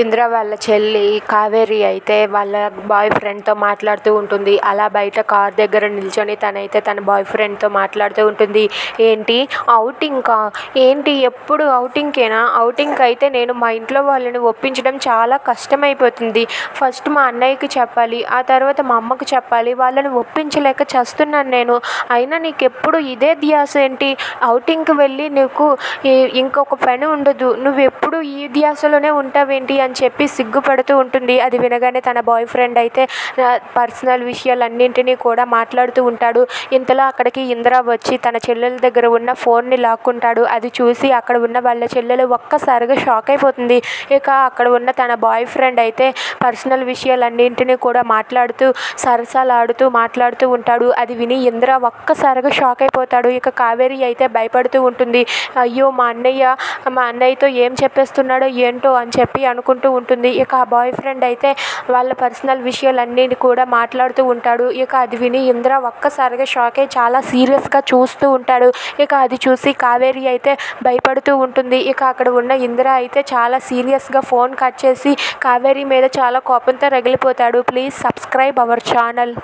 ఇంద్ర వాళ్ళ చెల్లి కావేరి అయితే వాళ్ళ బాయ్ ఫ్రెండ్తో మాట్లాడుతూ ఉంటుంది. అలా బయట కార్ దగ్గర నిల్చొని తనైతే తన బాయ్ ఫ్రెండ్తో మాట్లాడుతూ ఉంటుంది. ఏంటి ఔటింగ్కా, ఏంటి ఎప్పుడు ఔటింగ్కేనా? ఔటింగ్కి అయితే నేను మా ఇంట్లో వాళ్ళని ఒప్పించడం చాలా కష్టమైపోతుంది. ఫస్ట్ మా అన్నయ్యకి చెప్పాలి, ఆ తర్వాత మా అమ్మకు చెప్పాలి. వాళ్ళని ఒప్పించలేక చేస్తున్నాను నేను. అయినా నీకెప్పుడు ఇదే ధ్యాస ఏంటి? ఔటింగ్కి వెళ్ళి నీకు ఇంకొక పని ఉండదు, నువ్వెప్పుడు ఈ ధ్యాసలోనే ఉంటావేంటి అని చెప్పి సిగ్గుపడుతూ ఉంటుంది. అది వినగానే తన బాయ్ ఫ్రెండ్ అయితే పర్సనల్ విషయాలన్నింటినీ కూడా మాట్లాడుతూ ఉంటాడు. ఇంతలో అక్కడికి ఇంద్ర వచ్చి తన చెల్లెల దగ్గర ఉన్న ఫోన్ని లాక్కుంటాడు. అది చూసి అక్కడ ఉన్న వాళ్ళ చెల్లెలు ఒక్కసారిగా షాక్ అయిపోతుంది. ఇక అక్కడ ఉన్న తన బాయ్ ఫ్రెండ్ అయితే పర్సనల్ విషయాలన్నింటినీ కూడా మాట్లాడుతూ సరసాలాడుతూ మాట్లాడుతూ ఉంటాడు. అది విని ఇంద్ర ఒక్కసారిగా షాక్ అయిపోతాడు. ఇక కావేరి అయితే భయపడుతూ ఉంటుంది. అయ్యో మా అన్నయ్యతో ఏం చెప్పేస్తున్నాడో ఏంటో అని చెప్పి అనుకుంటూ ఉంటుంది. ఇక ఆ బాయ్ ఫ్రెండ్ అయితే వాళ్ళ పర్సనల్ విషయాలన్నీ కూడా మాట్లాడుతూ ఉంటాడు. ఇక అది విని ఇంద్ర ఒక్కసారిగా షాక్ అయి చాలా సీరియస్గా చూస్తూ ఉంటాడు. ఇక అది చూసి కావేరి అయితే భయపడుతూ ఉంటుంది. ఇక అక్కడ ఉన్న ఇంద్ర అయితే చాలా సీరియస్గా ఫోన్ కట్ చేసి కావేరి మీద చాలా కోపంతో రగిలిపోతాడు. Please subscribe our channel.